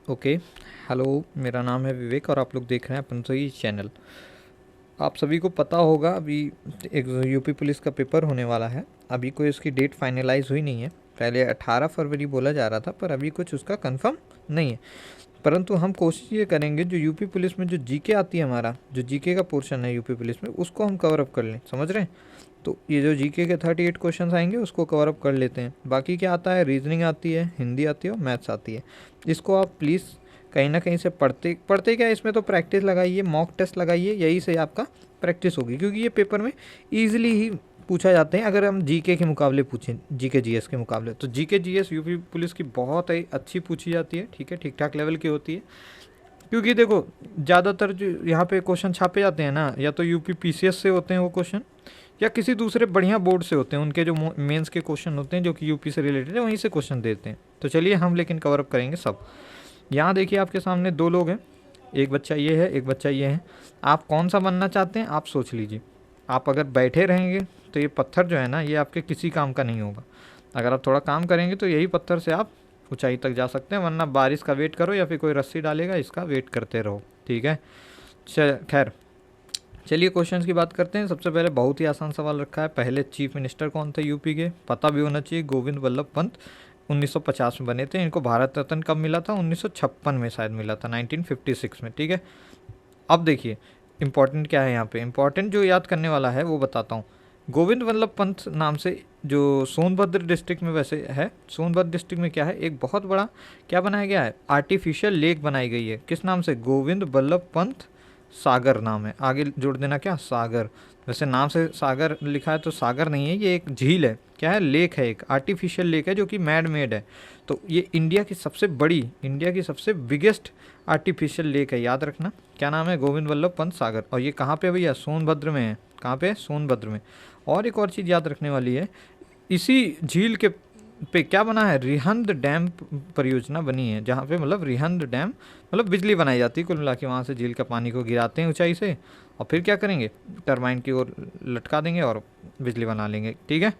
Okay. Hello, मेरा नाम है विवेक और आप लोग देख रहे हैं अपन सही चैनल। आप सभी को पता होगा अभी एक यूपी पुलिस का पेपर होने वाला है। अभी कोई उसकी डेट फाइनलाइज हुई नहीं है। पहले 18 फरवरी बोला जा रहा था, पर अभी कुछ उसका कंफर्म नहीं है। परंतु हम कोशिश ये करेंगे जो यूपी पुलिस में जो जीके आती है, हमारा जो जीके का पोर्शन है यूपी पुलिस में, उसको हम कवर अप कर लें। समझ रहे हैं? तो ये जो जीके के 38 क्वेश्चंस आएंगे उसको कवर अप कर लेते हैं। बाकी क्या आता है, रीजनिंग आती है, हिंदी आती है और मैथ्स आती है। इसको आप प्लीज़ कहीं ना कहीं से पढ़ते पढ़ते क्या, इसमें तो प्रैक्टिस लगाइए, मॉक टेस्ट लगाइए, यही से आपका प्रैक्टिस होगी। क्योंकि ये पेपर में ईजिली ही पूछा जाते हैं। अगर हम जीके के मुकाबले पूछें, जीके जीएस के मुकाबले, तो जीके जीएस यूपी पुलिस की बहुत ही अच्छी पूछी जाती है। ठीक है, ठीक ठाक लेवल की होती है। क्योंकि देखो, ज़्यादातर जो यहाँ पे क्वेश्चन छापे जाते हैं ना, या तो यूपी पीसीएस से होते हैं वो क्वेश्चन, या किसी दूसरे बढ़िया बोर्ड से होते हैं। उनके जो मेंस के क्वेश्चन होते हैं जो कि यूपी से रिलेटेड है, वहीं से क्वेश्चन देते हैं। तो चलिए हम लेकिन कवर अप करेंगे सब। यहाँ देखिए आपके सामने दो लोग हैं, एक बच्चा ये है, एक बच्चा ये है। आप कौन सा बनना चाहते हैं आप सोच लीजिए। आप अगर बैठे रहेंगे तो ये पत्थर जो है ना, ये आपके किसी काम का नहीं होगा। अगर आप थोड़ा काम करेंगे तो यही पत्थर से आप ऊंचाई तक जा सकते हैं, वरना बारिश का वेट करो या फिर कोई रस्सी डालेगा, इसका वेट करते रहो। ठीक है, खैर चलिए क्वेश्चंस की बात करते हैं। सबसे पहले बहुत ही आसान सवाल रखा है। पहले चीफ मिनिस्टर कौन थे यूपी के, पता भी होना चाहिए। गोविंद वल्लभ पंत 1950 में बने थे। इनको भारत रत्न कब मिला था? 1956 में शायद मिला था, 1956 में। ठीक है, अब देखिए इंपॉर्टेंट क्या है यहाँ पे। इंपॉर्टेंट जो याद करने वाला है वो बताता हूँ। गोविंद वल्लभ पंत नाम से जो सोनभद्र डिस्ट्रिक्ट में वैसे है, सोनभद्र डिस्ट्रिक्ट में क्या है, एक बहुत बड़ा क्या बनाया गया है, आर्टिफिशियल लेक बनाई गई है। किस नाम से? गोविंद वल्लभ पंत सागर नाम है। आगे जोड़ देना क्या, सागर। वैसे नाम से सागर लिखा है तो सागर नहीं है, ये एक झील है। क्या है? लेक है, एक आर्टिफिशियल लेक है जो कि मैड मेड है। तो ये इंडिया की सबसे बड़ी, इंडिया की सबसे बिगेस्ट आर्टिफिशियल लेक है, याद रखना। क्या नाम है? गोविंद वल्लभ पंत सागर। और ये कहाँ पे है भैया? सोनभद्र में है। कहाँ पे है? सोनभद्र में। और एक और चीज़ याद रखने वाली है, इसी झील के पे क्या बना है, रिहंद डैम परियोजना बनी है, जहाँ पे मतलब रिहंद डैम मतलब बिजली बनाई जाती है कुल मिला के। वहाँ से झील का पानी को गिराते हैं ऊंचाई से, और फिर क्या करेंगे, टरबाइन की ओर लटका देंगे और बिजली बना लेंगे। ठीक है,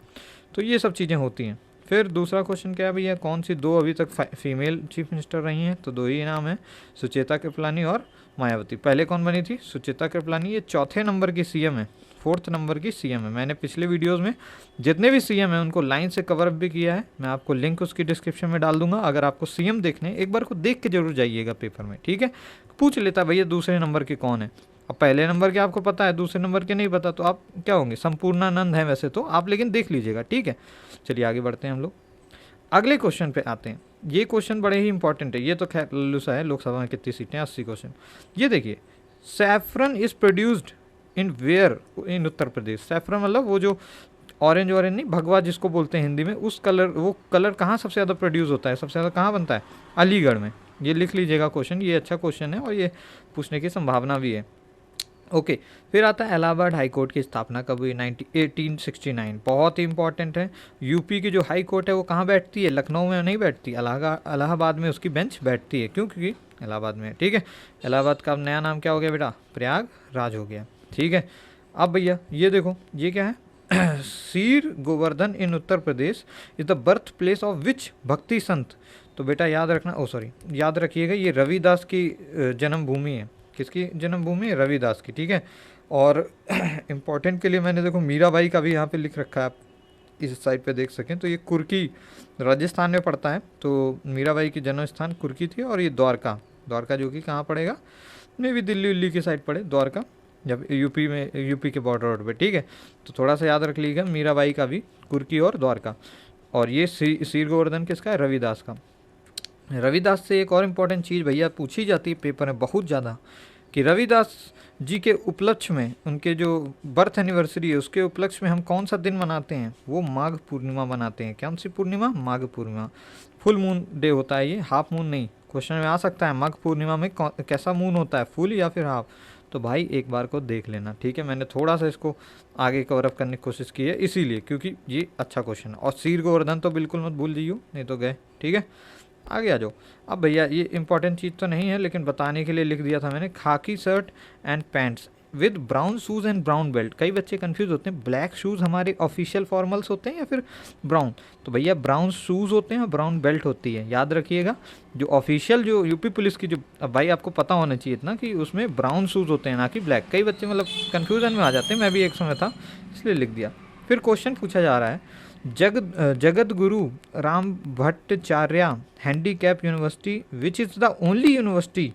तो ये सब चीज़ें होती हैं। फिर दूसरा क्वेश्चन क्या है भैया, कौन सी दो अभी तक फीमेल चीफ मिनिस्टर रही हैं? तो दो ही नाम है, सुचेता कृपलानी और मायावती। पहले कौन बनी थी? सुचेता कृपलानी। ये चौथे नंबर की सीएम है, फोर्थ नंबर की सीएम है। मैंने पिछले वीडियोस में जितने भी सीएम हैं उनको लाइन से कवर अप भी किया है। मैं आपको लिंक उसकी डिस्क्रिप्शन में डाल दूंगा। अगर आपको सीएम देखने, एक बार को देख के जरूर जाइएगा पेपर में। ठीक है, पूछ लेता भैया दूसरे नंबर के कौन है। अब पहले नंबर के आपको पता है, दूसरे नंबर के नहीं पता, तो आप क्या होंगे, संपूर्णानंद है वैसे तो आप, लेकिन देख लीजिएगा। ठीक है, चलिए आगे बढ़ते हैं हम लोग। अगले क्वेश्चन पे आते हैं। ये क्वेश्चन बड़े ही इंपॉर्टेंट है। ये तो खैर लल्लू सा है, लोकसभा में कितनी सीटें? 80 क्वेश्चन। ये देखिए, saffron is produced in where in Uttar Pradesh. Saffron मतलब वो जो ऑरेंज ऑरेंज नहीं, भगवा जिसको बोलते हैं हिंदी में, उस कलर, वो कलर कहाँ सबसे ज़्यादा प्रोड्यूस होता है, सबसे ज़्यादा कहाँ बनता है? अलीगढ़ में। ये लिख लीजिएगा क्वेश्चन, ये अच्छा क्वेश्चन है और ये पूछने की संभावना भी है। ओके, फिर आता है इलाहाबाद हाई कोर्ट की स्थापना कब हुई? 1869। बहुत ही इंपॉर्टेंट है। यूपी की जो हाई कोर्ट है वो कहाँ बैठती है? लखनऊ में नहीं बैठती, इलाहाबाद में उसकी बेंच बैठती है। क्यों? क्योंकि इलाहाबाद में। ठीक है, इलाहाबाद का नया नाम क्या हो गया बेटा? प्रयागराज हो गया। ठीक है, अब भैया ये देखो, ये क्या है? Seer Govardhan in Uttar Pradesh is the birth place of which bhakti sant. तो बेटा याद रखना, ओ सॉरी, याद रखिएगा, ये रविदास की जन्मभूमि है। किसकी जन्मभूमि है? रविदास की। ठीक है, और इम्पोर्टेंट के लिए मैंने देखो मीराबाई का भी यहाँ पे लिख रखा है, आप इस साइड पे देख सकें तो। ये कुर्की राजस्थान में पड़ता है, तो मीराबाई की जन्म स्थान कुर्की थी। और ये द्वारका, द्वारका जो कि कहाँ पड़ेगा, मे भी दिल्ली उल्ली की साइड पड़े द्वारका, जब यूपी में, यूपी के बॉर्डर रोड पे। ठीक है, तो थोड़ा सा याद रख लीजिएगा, मीराबाई का भी कुर्की और द्वारका। और ये सीर गोवर्धन किसका है? रविदास का। रविदास से एक और इम्पॉर्टेंट चीज़ भैया पूछी जाती है पेपर में बहुत ज़्यादा, कि रविदास जी के उपलक्ष्य में, उनके जो बर्थ एनिवर्सरी है उसके उपलक्ष्य में हम कौन सा दिन मनाते हैं? वो माघ पूर्णिमा मनाते हैं। कौन सी पूर्णिमा? Magh Purnima. Full moon day होता है ये, हाफ मून नहीं। क्वेश्चन में आ सकता है माघ पूर्णिमा में कैसा मून होता है, फुल या फिर हाफ? तो भाई एक बार को देख लेना। ठीक है, मैंने थोड़ा सा इसको आगे कवर अप करने की कोशिश की है इसीलिए, क्योंकि ये अच्छा क्वेश्चन है। और सीर गोवर्धन तो बिल्कुल मत भूल जाइयो, नहीं तो गए। ठीक है, आगे आ जाओ। अब भैया ये इंपॉर्टेंट चीज़ तो नहीं है, लेकिन बताने के लिए लिख दिया था मैंने, खाकी shirt and pants with brown shoes and brown belt. कई बच्चे कंफ्यूज होते हैं, ब्लैक शूज़ हमारे ऑफिशियल फॉर्मल्स होते हैं या फिर ब्राउन। तो भैया ब्राउन शूज़ होते हैं और ब्राउन बेल्ट होती है, याद रखिएगा। जो ऑफिशियल जो यूपी पुलिस की जो, अब भाई आपको पता होना चाहिए इतना कि उसमें ब्राउन शूज़ होते हैं ना कि ब्लैक। कई बच्चे मतलब कन्फ्यूज़न में आ जाते हैं, मैं भी एक समय था इसलिए लिख दिया। फिर क्वेश्चन पूछा जा रहा है, Jagat Guru Ram Bhattacharya handicap university which is the only university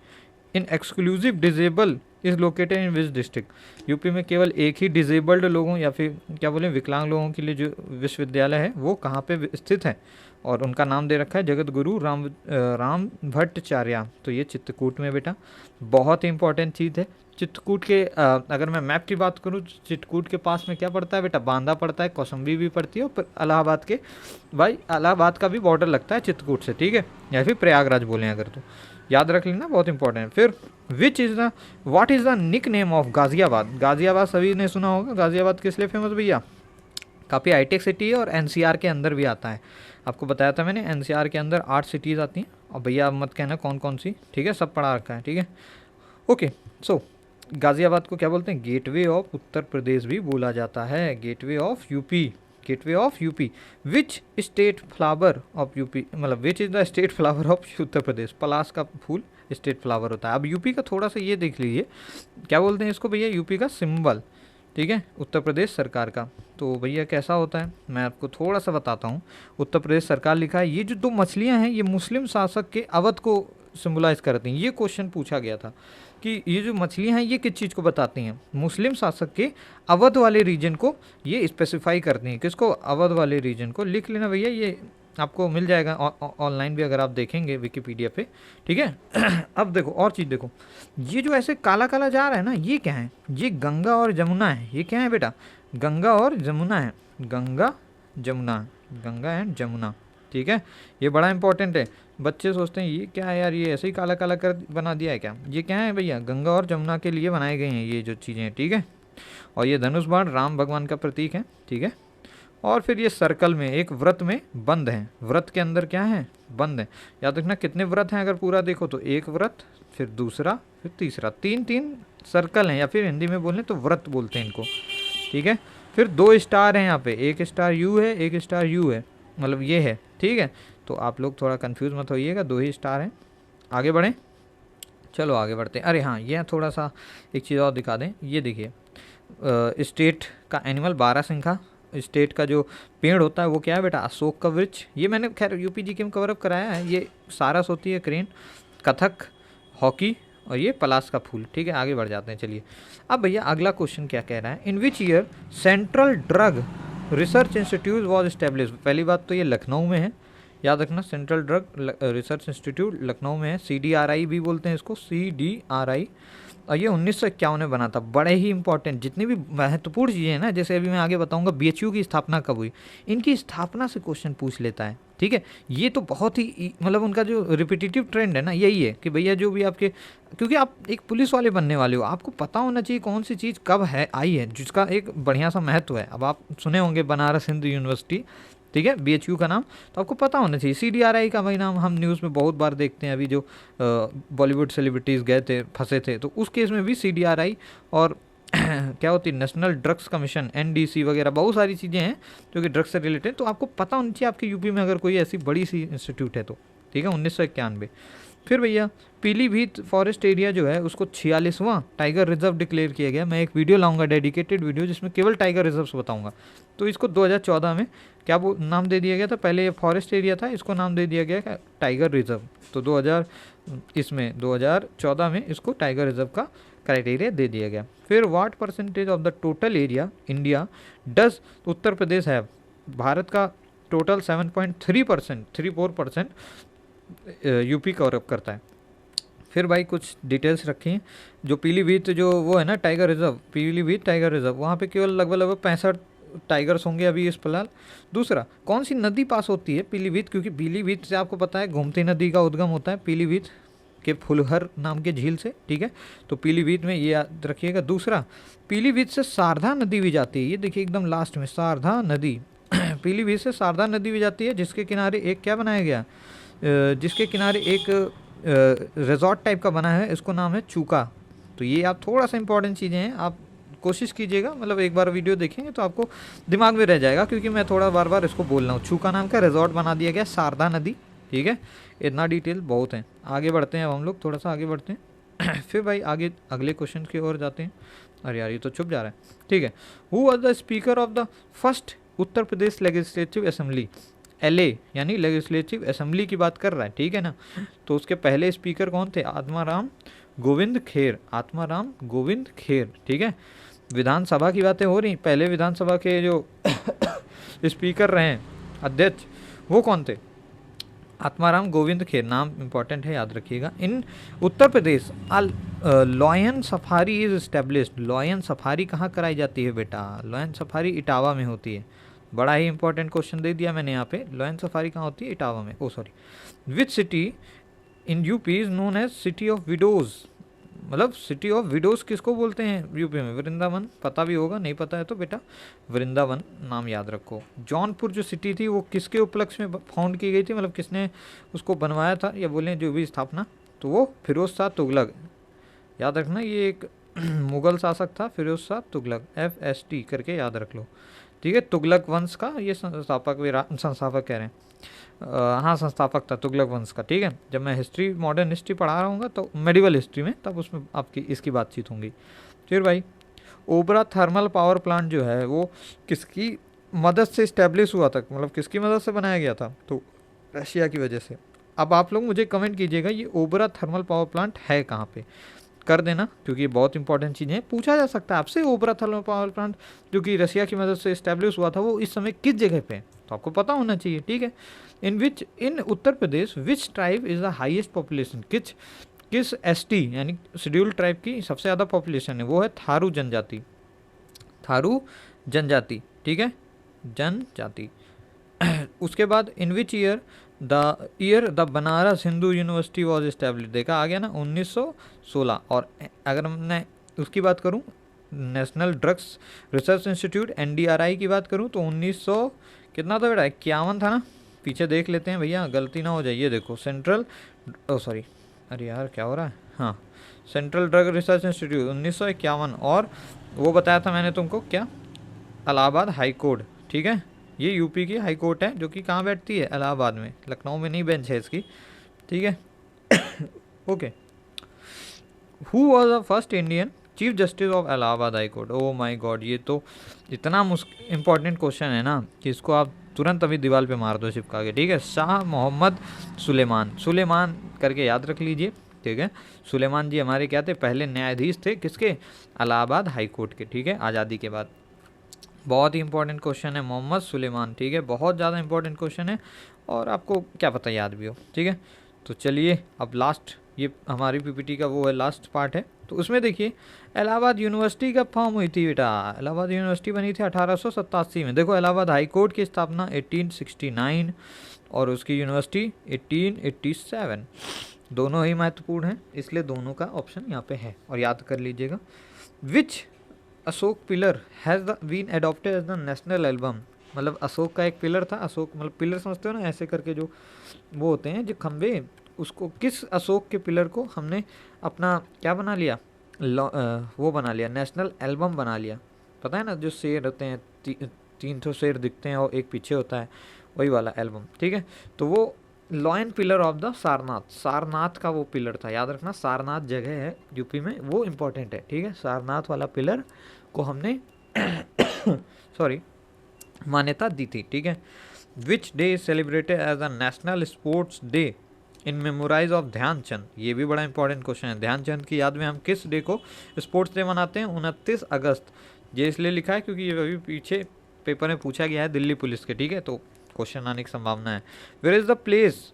in exclusive disable is located in which district. UP में केवल एक ही डिजेबल्ड लोगों या फिर क्या बोलें विकलांग लोगों के लिए जो विश्वविद्यालय है वो कहाँ पे स्थित है, और उनका नाम दे रखा है जगत गुरु राम भट्टाचार्य। तो ये चित्रकूट में बेटा, बहुत ही इंपॉर्टेंट चीज़ है। चित्रकूट के अगर मैं मैप की बात करूँ, चित्रकूट के पास में क्या पड़ता है बेटा, बांदा पड़ता है, कौशाम्बी भी पड़ती है, और इलाहाबाद के, भाई इलाहाबाद का भी बॉर्डर लगता है चित्रकूट से, ठीक है, या फिर प्रयागराज बोलें अगर, तो याद रख लेना, बहुत इंपॉर्टेंट है। फिर what is the nickname of Ghaziabad. Ghaziabad सभी ने सुना होगा, गाज़ियाबाद किस लिए फेमस भैया, काफ़ी हाईटेक सिटी है और एनसीआर के अंदर भी आता है। आपको बताया था मैंने, एनसीआर के अंदर 8 सिटीज़ आती हैं, और भैया आप मत कहना कौन कौन सी, ठीक है, सब पढ़ा रखा है, ठीक है, ओके। सो गाज़ियाबाद को क्या बोलते हैं, गेटवे ऑफ उत्तर प्रदेश भी बोला जाता है, gateway of UP, gateway of UP. Which state flower of UP, मतलब which is the state flower of Uttar Pradesh. पलाश का फूल स्टेट फ्लावर होता है। अब यूपी का थोड़ा सा ये देख लीजिए, क्या बोलते हैं इसको भैया, यूपी का सिंबल, ठीक है, उत्तर प्रदेश सरकार का। तो भैया कैसा होता है, मैं आपको थोड़ा सा बताता हूँ। उत्तर प्रदेश सरकार लिखा है, ये जो 2 मछलियाँ हैं ये मुस्लिम शासक के अवध को सिम्बलाइज करती हैं। ये क्वेश्चन पूछा गया था कि ये जो मछलियाँ हैं ये किस चीज़ को बताती हैं, मुस्लिम शासक के अवध वाले रीजन को ये स्पेसिफाई करती हैं। किसको, अवध वाले रीजन को। लिख लेना भैया, ये आपको मिल जाएगा ऑनलाइन भी अगर आप देखेंगे विकिपीडिया पे, ठीक है। अब देखो और चीज़ देखो, ये जो ऐसे काला काला जा रहा है ना, ये क्या है, ये गंगा और जमुना है। ये क्या है बेटा, गंगा और जमुना है, गंगा जमुना, गंगा एंड जमुना, ठीक है। ये बड़ा इंपॉर्टेंट है, बच्चे सोचते हैं ये क्या है यार, ये ऐसे ही काला काला कर बना दिया है क्या। ये क्या है भैया, गंगा और जमुना के लिए बनाए गए हैं ये जो चीज़ें हैं, ठीक है। और ये धनुष बाण राम भगवान का प्रतीक है, ठीक है। और फिर ये सर्कल में एक व्रत में बंद है, व्रत के अंदर क्या है, बंद है। याद रखना कितने व्रत हैं, अगर पूरा देखो तो एक व्रत, फिर दूसरा, फिर तीसरा, 3 सर्कल हैं, या फिर हिंदी में बोलें तो व्रत बोलते हैं इनको, ठीक है। फिर 2 स्टार हैं यहाँ पे, एक स्टार यू है, एक स्टार यू है, मतलब ये है, ठीक है। तो आप लोग थोड़ा कंफ्यूज मत होइएगा, 2 ही स्टार हैं। आगे बढ़ें, चलो आगे बढ़ते हैं। अरे हाँ, ये थोड़ा सा एक चीज़ और दिखा दें, ये देखिए स्टेट का एनिमल बारहसिंघा। स्टेट का जो पेड़ होता है वो क्या है बेटा, अशोक का वृक्ष। ये मैंने खैर यूपी जी के में कवरअप कराया है। ये सारस होती है, क्रेन, कथक, हॉकी, और ये पलाश का फूल, ठीक है। आगे बढ़ जाते हैं, चलिए। अब भैया अगला क्वेश्चन क्या कह रहा है, in which year central drug research institute was establish. पहली बात तो ये लखनऊ में है, याद रखना, central drug research institute Lucknow में है, CDRI भी बोलते हैं इसको, CDRI। और ये 1951 में बना था। बड़े ही इंपॉर्टेंट, जितनी भी महत्वपूर्ण चीज़ें हैं ना, जैसे अभी मैं आगे बताऊंगा BHU की स्थापना कब हुई, इनकी स्थापना से क्वेश्चन पूछ लेता है, ठीक है। ये तो बहुत ही मतलब उनका जो रिपीटेटिव ट्रेंड है ना, यही है कि भैया जो भी आपके, क्योंकि आप एक पुलिस वाले बनने वाले हो, आपको पता होना चाहिए कौन सी चीज़ कब है आई है, जिसका एक बढ़िया सा महत्व है। अब आप सुने होंगे बनारस हिंदू यूनिवर्सिटी, ठीक है, BHU का नाम, तो आपको पता होना चाहिए। CDRI का भाई नाम हम न्यूज़ में बहुत बार देखते हैं। अभी जो बॉलीवुड सेलिब्रिटीज़ गए थे, फंसे थे, तो उस केस में भी CDRI और क्या होती है, नेशनल ड्रग्स कमीशन, NDC वगैरह बहुत सारी चीज़ें हैं जो कि ड्रग्स से रिलेटेड। तो आपको पता होनी चाहिए आपके यूपी में अगर कोई ऐसी बड़ी सी इंस्टीट्यूट है तो, ठीक है, 1991। फिर भैया पीलीभीत फॉरेस्ट एरिया जो है उसको 46वां टाइगर रिजर्व डिक्लेयर किया गया। मैं एक वीडियो लाऊंगा, डेडिकेटेड वीडियो, जिसमें केवल टाइगर रिजर्व्स बताऊंगा। तो इसको 2014 में क्या वो नाम दे दिया गया था, पहले ये फॉरेस्ट एरिया था, इसको नाम दे दिया गया टाइगर रिजर्व। तो 2014 में इसको टाइगर रिजर्व का क्राइटेरिया दे दिया गया। फिर what percentage of the total area India does Uttar Pradesh है। भारत का टोटल 7.3%, 34% यूपी कवरअप करता है। फिर भाई कुछ डिटेल्स रखी हैं, जो पीलीभीत जो वो है ना tiger reserve, Pilibhit tiger reserve, वहाँ पे केवल लगभग 65 टाइगर्स होंगे अभी इस फिलहाल। दूसरा, कौन सी नदी पास होती है पीलीभीत, क्योंकि पीलीभीत से आपको पता है गोमती नदी का उद्गम होता है पीलीभीत के फुलहर नाम के झील से, ठीक है। तो पीलीभीत में ये याद रखिएगा। दूसरा, पीलीभीत से शारदा नदी भी जाती है, ये देखिए एकदम लास्ट में शारदा नदी पीलीभीत से शारदा नदी भी जाती है, जिसके किनारे एक क्या बनाया गया, जिसके किनारे एक रिजॉर्ट टाइप का बना है, इसको नाम है चूका। तो ये आप थोड़ा सा इंपॉर्टेंट चीज़ें हैं, आप कोशिश कीजिएगा, मतलब एक बार वीडियो देखेंगे तो आपको दिमाग में रह जाएगा, क्योंकि मैं थोड़ा बार बार इसको बोल रहा हूँ। छूका नाम का रिजॉर्ट बना दिया गया शारदा नदी, ठीक है, इतना डिटेल बहुत है। आगे बढ़ते हैं, अब हम लोग थोड़ा सा आगे बढ़ते हैं फिर भाई आगे अगले क्वेश्चन की ओर जाते हैं। अरे यार ये तो छुप जा रहा है, ठीक है। Who was the speaker of the first Uttar Pradesh legislative assembly, LA यानी लेजिस्लेटिव असेंबली की बात कर रहा है, ठीक है ना। तो उसके पहले स्पीकर कौन थे? आत्माराम गोविंद खेर, आत्माराम गोविंद खेर, ठीक है। विधानसभा की बातें हो रही, पहले विधानसभा के जो स्पीकर रहे हैं, अध्यक्ष, वो कौन थे? आत्माराम गोविंद खेर, नाम इंपॉर्टेंट है, याद रखिएगा। In Uttar Pradesh lion safari is established, lion safari कहाँ कराई जाती है बेटा? लॉयन सफारी इटावा में होती है। बड़ा ही इंपॉर्टेंट क्वेश्चन दे दिया मैंने यहाँ पे, लॉयन सफारी कहाँ होती है? इटावा में। Oh sorry. Which city in UP is known as city of widows, मतलब सिटी ऑफ विडोज किसको बोलते हैं यूपी में? वृंदावन, पता भी होगा, नहीं पता है तो बेटा वृंदावन नाम याद रखो। जौनपुर जो सिटी थी वो किसके उपलक्ष्य में फाउंड की गई थी, मतलब किसने उसको बनवाया था, या बोलें जो भी स्थापना, तो वो फिरोज शाह तुगलक, याद रखना, ये एक मुगल शासक था फिरोज शाह तुगलक, FST करके याद रख लो, ठीक है। तुगलक वंश का ये संस्थापक कह रहे हैं, हाँ संस्थापक था तुगलक वंश का, ठीक है। जब मैं हिस्ट्री, मॉडर्न हिस्ट्री पढ़ा रहा हूँ तो मेडिवल हिस्ट्री में, तब उसमें आपकी इसकी बातचीत होंगी। फिर भाई ओबरा थर्मल पावर प्लांट जो है वो किसकी मदद से इस्टेब्लिश हुआ था, मतलब किसकी मदद से बनाया गया था? तो रशिया की वजह से। अब आप लोग मुझे कमेंट कीजिएगा ये ओबरा थर्मल पावर प्लांट है कहाँ पे, कर देना, क्योंकि ये बहुत इंपॉर्टेंट चीज़ है, पूछा जा सकता है आपसे। ओबरा थर्मल पावर प्लांट जो कि रशिया की मदद से इस्टेब्लिश हुआ था, वो इस समय किस जगह पे है, तो आपको पता होना चाहिए, ठीक है। In Uttar Pradesh which tribe is the highest population, किस ST यानी शेड्यूल्ड ट्राइब की सबसे ज़्यादा पॉपुलेशन है? वो है थारू जनजाति, थारू जनजाति, ठीक है, जनजाति। उसके बाद in which year the Banaras Hindu University was establish, देखा आ गया ना, 1916। और अगर मैं उसकी बात करूं, national drugs research institute NDRI की बात करूं, तो 1900 कितना था बेटा? 51 था ना, पीछे देख लेते हैं भैया, गलती ना हो जाए। ये देखो सेंट्रल, ओ सॉरी, अरे यार क्या हो रहा है, हाँ, सेंट्रल ड्रग रिसर्च इंस्टीट्यूट 1951। और वो बताया था मैंने तुमको क्या? इलाहाबाद हाई कोर्ट, ठीक है, ये यूपी की हाई कोर्ट है, जो कि कहाँ बैठती है? इलाहाबाद में, लखनऊ में नहीं बेंच है इसकी, ठीक है। Okay. Who was the first Indian chief justice of Allahabad high court? Oh my God, ये तो इतना इंपॉर्टेंट क्वेश्चन है ना कि इसको आप तुरंत अभी दीवार पे मार दो चिपका के, ठीक है। शाह मोहम्मद सुलेमान, सुलेमान करके याद रख लीजिए, ठीक है। सुलेमान जी हमारे क्या थे? पहले न्यायाधीश थे, किसके? इलाहाबाद हाई कोर्ट के, ठीक है, आज़ादी के बाद। बहुत ही इंपॉर्टेंट क्वेश्चन है मोहम्मद सुलेमान, ठीक है, बहुत ज़्यादा इंपॉर्टेंट क्वेश्चन है, और आपको क्या पता याद भी हो, ठीक है। तो चलिए अब लास्ट, ये हमारी PPT का वो है, लास्ट पार्ट है, तो उसमें देखिए इलाहाबाद यूनिवर्सिटी कब फॉर्म हुई थी बेटा? इलाहाबाद यूनिवर्सिटी बनी थी 1887 में। देखो इलाहाबाद हाई कोर्ट की स्थापना 1869 और उसकी यूनिवर्सिटी 1887, दोनों ही महत्वपूर्ण हैं, इसलिए दोनों का ऑप्शन यहाँ पे है, और याद कर लीजिएगा। Which Ashok pillar has been adopted as the national album, मतलब अशोक का एक पिलर था, अशोक मतलब पिलर समझते हो ना, ऐसे करके जो वो होते हैं जो खंबे, उसको किस अशोक के पिलर को हमने अपना क्या बना लिया? वो बना लिया, नेशनल एल्बम बना लिया। पता है ना, जो शेर होते हैं, 300 शेर दिखते हैं और एक पीछे होता है, वही वाला एल्बम, ठीक है। तो वो lion pillar of the Sarnath, Sarnath का वो पिलर था, याद रखना, सारनाथ जगह है यूपी में, वो इम्पोर्टेंट है, ठीक है। सारनाथ वाला पिलर को हमने सॉरी मान्यता दी थी, ठीक है। Which day is celebrated as a national sports day in memorize of Dhyanchand, ये भी बड़ा इंपॉर्टेंट क्वेश्चन है। ध्यानचंद की याद में हम किस डे को स्पोर्ट्स डे मनाते हैं? 29 अगस्त। ये इसलिए लिखा है क्योंकि ये अभी पीछे पेपर में पूछा गया है दिल्ली पुलिस के, ठीक है, तो क्वेश्चन आने की संभावना है। Where is the place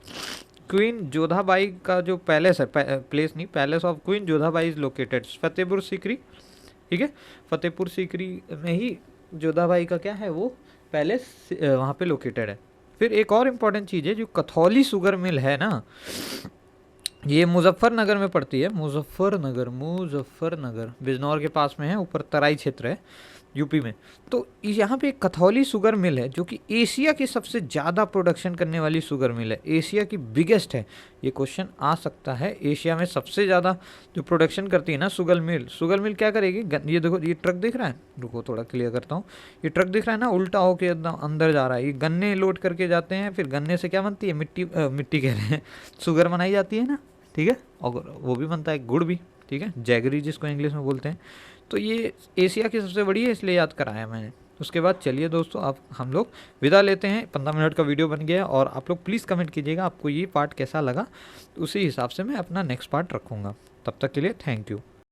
queen Jodhabai का जो पैलेस है, प्लेस नहीं, palace of queen Jodhabai is located? Fatehpur Sikri, ठीक है, फतेहपुर सीकरी में ही जोधाबाई का क्या है, वो पैलेस वहाँ पे लोकेटेड है। फिर एक और इम्पॉर्टेंट चीज़ है, जो कथौली शुगर मिल है ना, ये मुजफ्फरनगर में पड़ती है, मुजफ्फरनगर बिजनौर के पास में है, ऊपर तराई क्षेत्र है, यूपी में। तो यहाँ पे एक कथौली शुगर मिल है जो कि एशिया की सबसे ज़्यादा प्रोडक्शन करने वाली शुगर मिल है, एशिया की बिगेस्ट है। ये क्वेश्चन आ सकता है, एशिया में सबसे ज़्यादा जो प्रोडक्शन करती है ना शुगर मिल क्या करेगी, ये देखो ये ट्रक दिख रहा है, रुको थोड़ा क्लियर करता हूँ। ये ट्रक दिख रहा है ना, उल्टा होके एकदम अंदर जा रहा है, ये गन्ने लोड करके जाते हैं, फिर गन्ने से क्या बनती है, मिट्टी कह रहे हैं, शुगर बनाई जाती है ना, ठीक है, और वो भी बनता है गुड़ भी, ठीक है, जैगरी जिसको इंग्लिश में बोलते हैं। तो ये एशिया की सबसे बड़ी है, इसलिए याद कराया मैंने। उसके बाद चलिए दोस्तों, अब हम लोग विदा लेते हैं। 15 मिनट का वीडियो बन गया, और आप लोग प्लीज़ कमेंट कीजिएगा आपको ये पार्ट कैसा लगा, उसी हिसाब से मैं अपना नेक्स्ट पार्ट रखूँगा। तब तक के लिए थैंक यू।